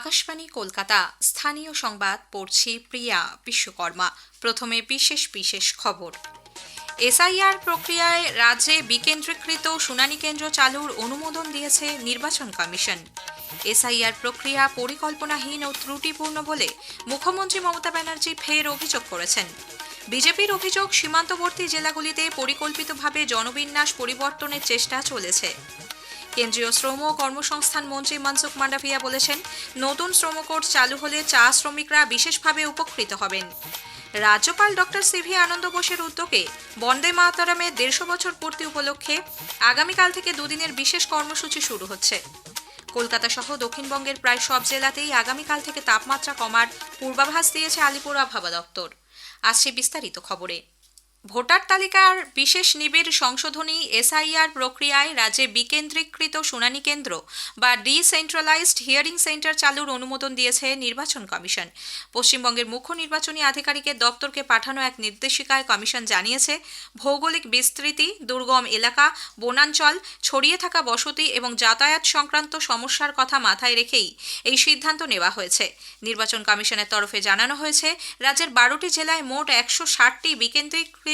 আকাশবাণী কলকাতা স্থানীয় সংবাদ পড়ছি প্রিয়া বিশ্বকর্মা। প্রথমে বিশেষ বিশেষ খবর। এসআইআর প্রক্রিয়ায় রাজ্যে বিকেন্দ্রীকৃত শুনানি কেন্দ্র চালুর অনুমোদন দিয়েছে নির্বাচন কমিশন। এসআইআর প্রক্রিয়া পরিকল্পনাহীন ও ত্রুটিপূর্ণ বলে মুখ্যমন্ত্রী মমতা ব্যানার্জি ফের অভিযোগ করেছেন। বিজেপির অভিযোগ, সীমান্তবর্তী জেলাগুলিতে পরিকল্পিতভাবে জনবিন্যাস পরিবর্তনের চেষ্টা চলেছে। কেন্দ্রীয় শ্রম ও কর্মসংস্থান মন্ত্রী মনসুখ মান্ডাভিয়া বলেছেন, নতুন শ্রম কোড চালু হলে চা শ্রমিকরা বিশেষভাবে উপকৃত হবেন। রাজ্যপাল ডক্টর সিভি আনন্দ বোসের উদ্যোগে বন্দে মাতরমের 150 বছর পূর্তি উপলক্ষে আগামীকাল থেকে দুদিনের বিশেষ কর্মসূচি শুরু হচ্ছে। কলকাতা সহ দক্ষিণবঙ্গের প্রায় সব জেলাতেই আগামীকাল থেকে তাপমাত্রা কমার পূর্বাভাস দিয়েছে আলিপুর আবহাওয়া দপ্তর। আসছে বিস্তারিত খবরে। ভোটার তালিকার বিশেষ নিবিড় সংশোধনী এসআইআর প্রক্রিয়ায় রাজ্যে বিকেন্দ্রীকৃত শুনানি কেন্দ্র বা ডিসেন্ট্রালাইজড হিয়ারিং সেন্টার চালুর অনুমোদন দিয়েছে নির্বাচন কমিশন। পশ্চিমবঙ্গের মুখ্য নির্বাচনী আধিকারিকের দপ্তরকে পাঠানো এক নির্দেশিকায় কমিশন জানিয়েছে, ভৌগোলিক বিস্তৃতি, দুর্গম এলাকা, বনাঞ্চল, ছড়িয়ে থাকা বসতি এবং যাতায়াত সংক্রান্ত সমস্যার কথা মাথায় রেখেই এই সিদ্ধান্ত নেওয়া হয়েছে। নির্বাচন কমিশনের তরফে জানানো হয়েছে, রাজ্যের 12টি জেলায় মোট 160টি বিকেন্দ্রীকৃত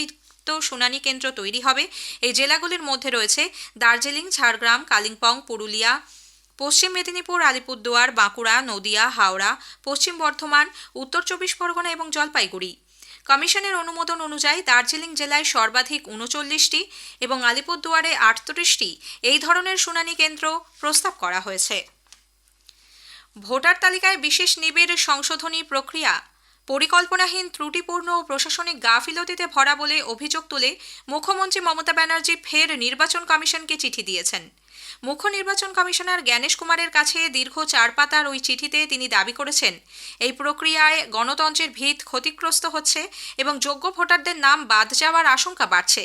শুনানি কেন্দ্র তৈরি হবে। এই জেলাগুলির মধ্যে রয়েছে দার্জিলিং, ঝাড়গ্রাম, কালিম্পং, পুরুলিয়া, পশ্চিম মেদিনীপুর, আলিপুরদুয়ার, বাঁকুড়া, নদিয়া, হাওড়া, পশ্চিম বর্ধমান, উত্তর 24 পরগনা এবং জলপাইগুড়ি। কমিশনের অনুমোদন অনুযায়ী দার্জিলিং জেলায় সর্বাধিক 39টি এবং আলিপুরদুয়ারে 38টি এই ধরনের শুনানি কেন্দ্র প্রস্তাব করা হয়েছে। ভোটার তালিকায় বিশেষ নিবিড় সংশোধনী প্রক্রিয়া পরিকল্পনাহীন, ত্রুটিপূর্ণ ও প্রশাসনিক গাফিলতিতে ভরা বলে অভিযোগ তুলে মুখ্যমন্ত্রী মমতা ব্যানার্জি ফের নির্বাচন কমিশনকে চিঠি দিয়েছেন। মুখ্য নির্বাচন কমিশনার জ্ঞানেশ কুমারের কাছে দীর্ঘ 4 পাতার ওই চিঠিতে তিনি দাবি করেছেন, এই প্রক্রিয়ায় গণতন্ত্রের ভিত ক্ষতিগ্রস্ত হচ্ছে এবং যোগ্য ভোটারদের নাম বাদ যাওয়ার আশঙ্কা বাড়ছে।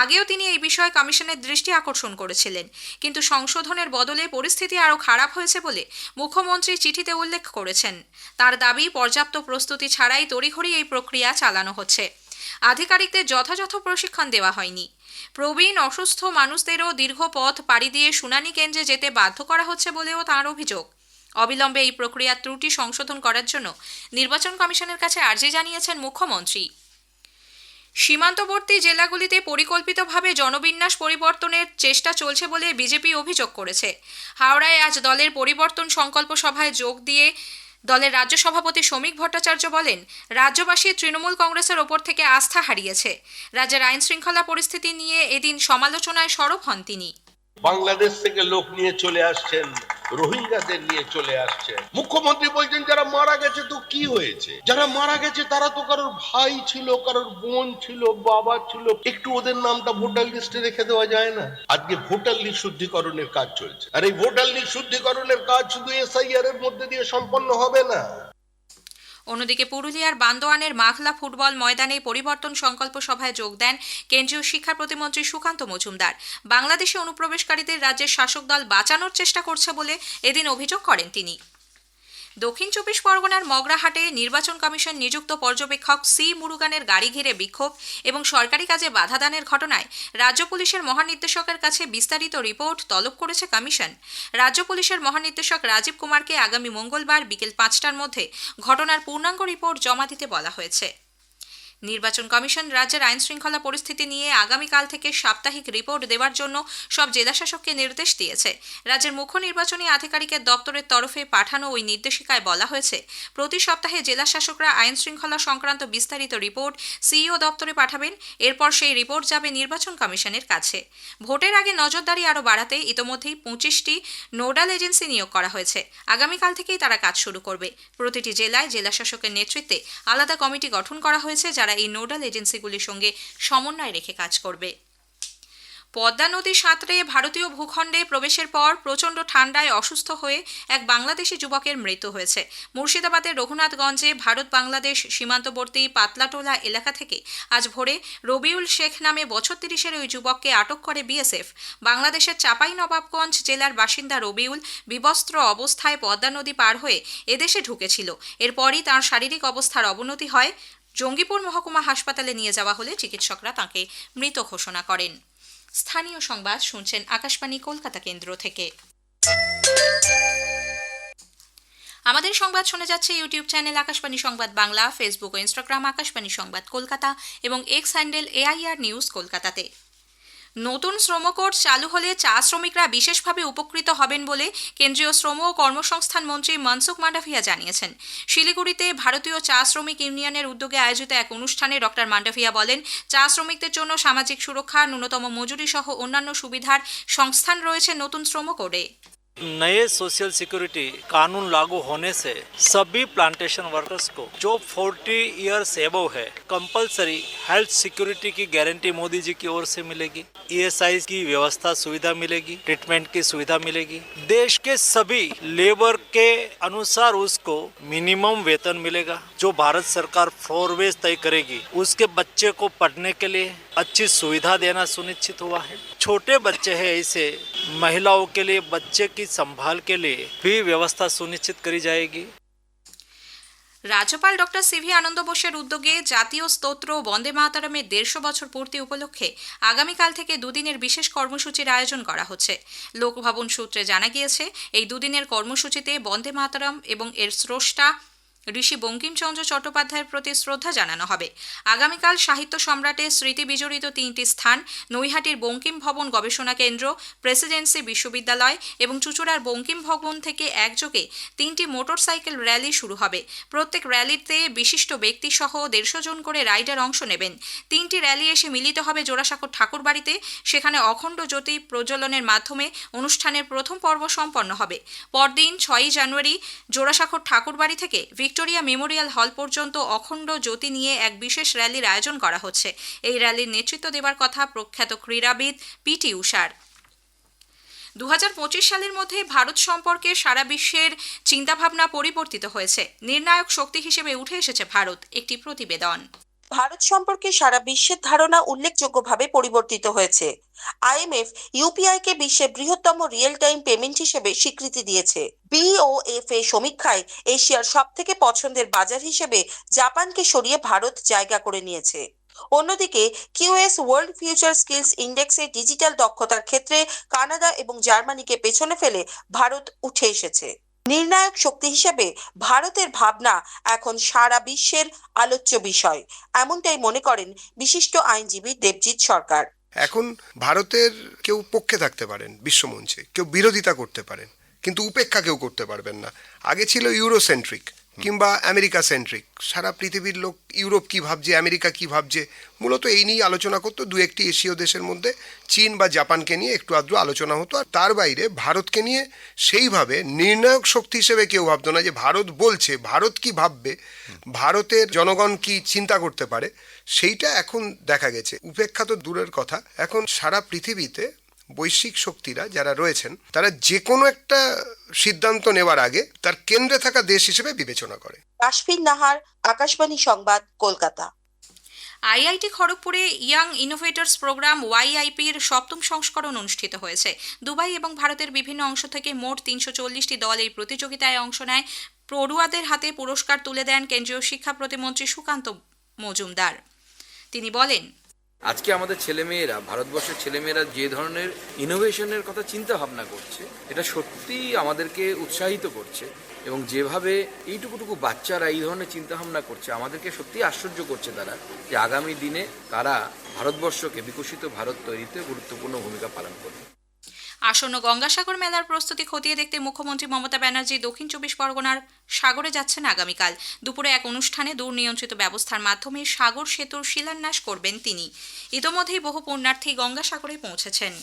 আগেও তিনি এই বিষয়ে কমিশনের দৃষ্টি আকর্ষণ করেছিলেন, কিন্তু সংশোধনের বদলে পরিস্থিতি আরও খারাপ হয়েছে বলে মুখ্যমন্ত্রী চিঠিতে উল্লেখ করেছেন। তার দাবি, পর্যাপ্ত প্রস্তুতি ছাড়াই তড়িঘড়ি এই প্রক্রিয়া চালানো হচ্ছে। আধিকারিকদের যথাযথ প্রশিক্ষণ দেওয়া হয়নি। প্রবীণ অসুস্থ মানুষদেরও দীর্ঘ পথ পাড়ি দিয়ে শুনানি কেন্দ্রে যেতে বাধ্য করা হচ্ছে বলেও তাঁর অভিযোগ। অবিলম্বে এই প্রক্রিয়ার ত্রুটি সংশোধন করার জন্য নির্বাচন কমিশনের কাছে আর্জি জানিয়েছেন মুখ্যমন্ত্রী। সীমান্তবর্তী জেলাগুলিতে পরিকল্পিতভাবে জনবিন্যাস পরিবর্তনের চেষ্টা চলছে বলে বিজেপি অভিযোগ করেছে। হাওড়ায় আজ দলের পরিবর্তন সংকল্প সভায় যোগ দিয়ে দলের রাজ্য সভাপতি শ্রমিক ভট্টাচার্য বলেন, রাজ্যবাসী তৃণমূল কংগ্রেসের ওপর থেকে আস্থা হারিয়েছে। রাজ্যের আইন শৃঙ্খলা পরিস্থিতি নিয়ে এদিন সমালোচনায় সরব হন তিনি। বাংলাদেশ থেকে লোক নিয়ে চলে আসছেন, রোহিঙ্গাদের নিয়ে চলে আসছেন। মুখ্যমন্ত্রী বলছেন, যারা মারা গেছে তো কি হয়েছে? যারা মারা গেছে তারা তো কারোর ভাই ছিল, কারোর বোন ছিল, বাবা ছিল, একটু ওদের নামটা ভোটার লিস্টে রেখে দেওয়া যায় না? আজকে ভোটার লিস্ট শুদ্ধিকরণের কাজ চলছে, আর এই ভোটার লিস্ট শুদ্ধিকরণের কাজ শুধু এসআইআর এর মধ্যে দিয়ে সম্পন্ন হবে না। অন্যদিকে পুরুলিয়ার বান্দোয়ানের মাখলা ফুটবল ময়দানে পরিবর্তন সংকল্প সভায় যোগ দেন কেন্দ্রীয় শিক্ষা প্রতিমন্ত্রী সুকান্ত মজুমদার। বাংলাদেশে অনুপ্রবেশকারীদের রাজ্যের শাসক দল বাঁচানোর চেষ্টা করছে বলে এদিন অভিযোগ করেন তিনি। দক্ষিণ 24 পরগনার মগরাহাটে নির্বাচন কমিশন নিযুক্ত পর্যবেক্ষক সি মুরুগানের গাড়ি ঘিরে বিক্ষোভ এবং সরকারি কাজে বাধা দানের ঘটনায় রাজ্য পুলিশের মহানির্দেশকের কাছে বিস্তারিত রিপোর্ট তলব করেছে কমিশন। রাজ্য পুলিশের মহানির্দেশক রাজীব কুমারকে আগামী মঙ্গলবার বিকেল 5টার মধ্যে ঘটনার পূর্ণাঙ্গ রিপোর্ট জমা দিতে বলা হয়েছে। নির্বাচন কমিশন রাজ্যের আইন শৃঙ্খলা পরিস্থিতি নিয়ে আগামীকাল থেকে সাপ্তাহিক রিপোর্ট দেওয়ার জন্য সব জেলাশাসককে নির্দেশ দিয়েছে। রাজ্যের মুখ্য নির্বাচনী আধিকারিকের দপ্তরের তরফে পাঠানো ওই নির্দেশিকায় বলা হয়েছে, প্রতি সপ্তাহে জেলাশাসকরা আইন শৃঙ্খলা সংক্রান্ত বিস্তারিত রিপোর্ট সিইও দপ্তরে পাঠাবেন। এরপর সেই রিপোর্ট যাবে নির্বাচন কমিশনের কাছে। ভোটের আগে নজরদারি আরও বাড়াতে ইতোমধ্যেই 25টি নোডাল এজেন্সি নিয়োগ করা হয়েছে। আগামীকাল থেকেই তারা কাজ শুরু করবে। প্রতিটি জেলায় জেলাশাসকের নেতৃত্বে আলাদা কমিটি গঠন করা হয়েছে, যারা এই নোডাল এজেন্সিগুলির সঙ্গে সমন্বয় রেখে কাজ করবে। পদ্মা নদী সাঁতরে ভারতীয় ভূখণ্ডে প্রবেশের পর প্রচণ্ড ঠান্ডায় অসুস্থ হয়ে এক বাংলাদেশি যুবকের মৃত্যু হয়েছে। মুর্শিদাবাদের রঘুনাথগঞ্জে ভারত বাংলাদেশ সীমান্তবর্তী পাতলাটোলা এলাকা থেকে আজ ভোরে রবিউল শেখ নামে বছর 30-এর ওই যুবককে আটক করে বিএসএফ। বাংলাদেশের চাঁপাইনবাবগঞ্জ জেলার বাসিন্দা রবিউল বিবস্ত্র অবস্থায় পদ্মা নদী পার হয়ে এদেশে ঢুকেছিল। এরপরই তাঁর শারীরিক অবস্থার অবনতি হয়। জঙ্গিপুর মহকুমা হাসপাতালে নিয়ে যাওয়া হলে চিকিৎসকরা তাঁকে মৃত ঘোষণা করেন। স্থানীয় সংবাদ শুনছেন আকাশবাণী কলকাতা কেন্দ্র থেকে। আমাদের সংবাদ শোনা যাচ্ছে ইউটিউব চ্যানেল আকাশবাণী সংবাদ বাংলা, ফেসবুক ও ইনস্টাগ্রাম আকাশবাণী সংবাদ কলকাতা এবং এক্স হ্যান্ডেল AIR নিউজ কলকাতাতে। নতুন শ্রম কোড চালু হলে চা শ্রমিকরা বিশেষভাবে উপকৃত হবেন বলে কেন্দ্রীয় শ্রম ও কর্মসংস্থান মন্ত্রী মনসুখ মান্ডাভিয়া জানিয়েছেন। শিলিগুড়িতে ভারতীয় চা শ্রমিক ইউনিয়নের উদ্যোগে আয়োজিত এক অনুষ্ঠানে ডক্টর মান্ডাভিয়া বলেন, চা শ্রমিকদের জন্য সামাজিক সুরক্ষা, ন্যূনতম মজুরি সহ অন্যান্য সুবিধার সংস্থান রয়েছে নতুন শ্রম কোডে। नए सोशल सिक्योरिटी कानून लागू होने से सभी प्लांटेशन वर्कर्स को जो 40 इयर्स एबव है कंपलसरी हेल्थ सिक्योरिटी की गारंटी मोदी जी की ओर से मिलेगी। ESI की व्यवस्था सुविधा मिलेगी, ट्रीटमेंट की सुविधा मिलेगी। देश के सभी लेबर के अनुसार उसको मिनिमम वेतन मिलेगा। जो भारत सरकार फ्लोरवेज तय करेगी उसके बच्चे को पढ़ने के लिए अच्छी सुविधा देना सुनिश्चित हुआ है। छोटे बच्चे हैं, ऐसे महिलाओं के लिए बच्चे की संभाल के लिए भी व्यवस्था सुनिश्चित करी जाएगी। রাজ্যপাল ডক্টর সিভি আনন্দ বোসের উদ্যোগে জাতীয় স্তোত্র বন্দে মাতরমের 150 বছর পূর্তি উপলক্ষে আগামীকাল থেকে দুদিনের বিশেষ কর্মসূচির আয়োজন করা হচ্ছে। লোকভবন সূত্রে জানা গিয়েছে, এই দুদিনের কর্মসূচিতে বন্দে মাতরম এবং এর স্রষ্টা ঋষি বঙ্কিমচন্দ্র চট্টোপাধ্যায়ের প্রতি শ্রদ্ধা জানানো হবে। আগামীকাল সাহিত্য সম্রাটের স্মৃতি বিজড়িত 3টি স্থান, নৈহাটির বঙ্কিম ভবন গবেষণা কেন্দ্র, প্রেসিডেন্সি বিশ্ববিদ্যালয় এবং চুঁচুড়ার বঙ্কিম ভবন থেকে একযোগে 3টি মোটরসাইকেল র্যালি শুরু হবে। প্রত্যেক র্যালিতে বিশিষ্ট ব্যক্তি সহ 150 জন করে রাইডার অংশ নেবেন। 3টি র্যালি এসে মিলিত হবে জোড়াসাঁকোর ঠাকুরবাড়িতে। সেখানে অখণ্ড জ্যোতি প্রজ্বলনের মাধ্যমে অনুষ্ঠানের প্রথম পর্ব সম্পন্ন হবে। পরদিন 6 জানুয়ারি জোড়াসাঁকোর ঠাকুরবাড়ি থেকে ভিক্টোরিয়া মেমোরিয়াল হল পর্যন্ত অখণ্ড জ্যোতি নিয়ে এক বিশেষ র্যালির আয়োজন করা হচ্ছে। এই র্যালির নেতৃত্ব দেবার কথা প্রখ্যাত ক্রীড়াবিদ PT উষার। 2025 সালের মধ্যে ভারত সম্পর্কে সারা বিশ্বের চিন্তাভাবনা পরিবর্তিত হয়েছে। নির্ণায়ক শক্তি হিসেবে উঠে এসেছে ভারত, একটি প্রতিবেদন। ভারত সম্পর্কে সারা বিশ্বের ধারণা উল্লেখযোগ্যভাবে পরিবর্তিত হয়েছে। IMF UPI কে বিশ্বের বৃহত্তম রিয়েল টাইম পেমেন্ট হিসেবে স্বীকৃতি দিয়েছে। BOF এর সমীক্ষায় এশিয়ার সবথেকে পছন্দের বাজার হিসেবে জাপানকে সরিয়ে ভারত জায়গা করে নিয়েছে। অন্যদিকে QS ওয়ার্ল্ড ফিউচার স্কিলস ইন্ডেক্সে ডিজিটাল দক্ষতার ক্ষেত্রে কানাডা এবং জার্মানিকে পেছনে ফেলে ভারত উঠে এসেছে। নির্ণায়ক শক্তি হিসেবে ভারতের ভাবনা এখন সারা বিশ্বের আলোচ্য বিষয়, এমনটাই মনে করেন বিশিষ্ট আইনজীবী দেবজিৎ সরকার। এখন ভারতের কেউ পক্ষে থাকতে পারেন বিশ্বমঞ্চে, কেউ বিরোধিতা করতে পারেন, কিন্তু উপেক্ষা কেউ করতে পারবেন না। আগে ছিল ইউরোসেন্ট্রিক কিংবা আমেরিকা সেন্ট্রিক, সারা পৃথিবীর লোক ইউরোপ কি ভাবছে, আমেরিকা কি ভাবছে, মূলত এই নিয়ে আলোচনা করতো। দু একটি এশীয় দেশের মধ্যে চীন বা জাপানকে নিয়ে একটু আধটু আলোচনা হতো, আর তার বাইরে ভারতকে নিয়ে সেইভাবে নির্ণায়ক শক্তি হিসেবে কেউ ভাবতো না যে ভারত বলছে, ভারত কি ভাববে, ভারতের জনগণ কি চিন্তা করতে পারে, সেইটা এখন দেখা গেছে। উপেক্ষা তো দূরের কথা, এখন সারা পৃথিবীতে বৈশ্বিক শক্তিরা যারা রয়েছেন তারা যে কোনো একটা সিদ্ধান্ত নেওয়ার আগে তার কেন্দ্রে থাকা দেশ হিসেবে বিবেচনা করে। কাশফিন নাহার, আকাশবাণী সংবাদ, কলকাতা। IIT খড়গপুরে ইয়াং ইনোভেটরস প্রোগ্রাম YIP-র 7ম সংস্করণ অনুষ্ঠিত হয়েছে। দুবাই এবং ভারতের বিভিন্ন অংশ থেকে মোট 340টি দল এই প্রতিযোগিতায় অংশ নেয়। পড়ুয়াদের হাতে পুরস্কার তুলে দেন কেন্দ্রীয় শিক্ষা প্রতিমন্ত্রী সুকান্ত মজুমদার। তিনি বলেন, আজকে আমাদের ছেলেমেয়েরা, ভারতবর্ষের ছেলেমেয়েরা যে ধরনের ইনোভেশনের কথা চিন্তা ভাবনা করছে, এটা সত্যিই আমাদেরকে উৎসাহিত করছে। এবং যেভাবে এইটুকুটুকু বাচ্চারা এই ধরনের চিন্তা ভাবনা করছে, আমাদেরকে সত্যিই আশ্চর্য করছে তারা, যে আগামী দিনে তারা ভারতবর্ষকে বিকশিত ভারত তৈরিতে গুরুত্বপূর্ণ ভূমিকা পালন করবে। আসন্ন গঙ্গাসাগর মেলার প্রস্তুতি খতিয়ে দেখতে মুখ্যমন্ত্রী মমতা ব্যানার্জি দক্ষিণ 24 পরগনার সাগরে যাচ্ছেন আগামীকাল। দুপুরে এক অনুষ্ঠানে দূরনিয়ন্ত্রিত ব্যবস্থার মাধ্যমে সাগর সেতুর শিলান্যাস করবেন তিনি। ইতোমধ্যেই বহু পুণ্যার্থী গঙ্গাসাগরে পৌঁছেছেন।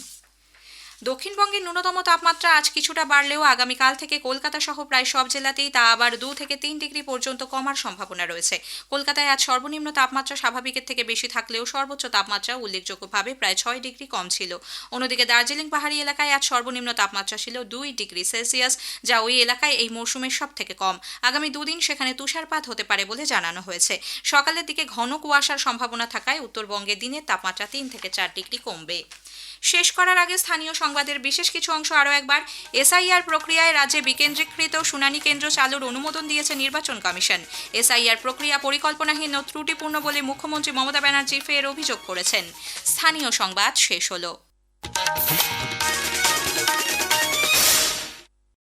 দক্ষিণবঙ্গের ন্যূনতম তাপমাত্রা আজ কিছুটা বাড়লেও আগামীকাল থেকে কলকাতা সহ প্রায় সব জেলাতেই তা আবার 2 থেকে 3 ডিগ্রি পর্যন্ত কমার সম্ভাবনা রয়েছে। কলকাতায় আজ সর্বনিম্ন তাপমাত্রা স্বাভাবিকের থেকে বেশি থাকলেও সর্বোচ্চ তাপমাত্রা উল্লেখযোগ্যভাবে প্রায় 6 ডিগ্রি কম ছিল। অন্যদিকে দার্জিলিং পাহাড়ি এলাকায় আজ সর্বনিম্ন তাপমাত্রা ছিল 2 ডিগ্রি সেলসিয়াস, যা ওই এলাকায় এই মৌসুমের সব থেকে কম। আগামী 2 দিন সেখানে তুষারপাত হতে পারে বলে জানানো হয়েছে। সকালের দিকে ঘন কুয়াশার সম্ভাবনা থাকায় উত্তরবঙ্গে দিনের তাপমাত্রা 3 থেকে 4 ডিগ্রি কমবে। শেষ করার আগে স্থানীয় সংবাদের বিশেষ কিছু অংশ আরও একবার। SIR প্রক্রিয়ায় রাজ্যে বিকেন্দ্রীকৃত শুনানি কেন্দ্র চালুর অনুমোদন দিয়েছে নির্বাচন কমিশন। SIR প্রক্রিয়া পরিকল্পনাহীন ও ত্রুটিপূর্ণ বলে মুখ্যমন্ত্রী মমতা ব্যানার্জি ফের অভিযোগ করেছেন। স্থানীয় সংবাদ শেষ হলো।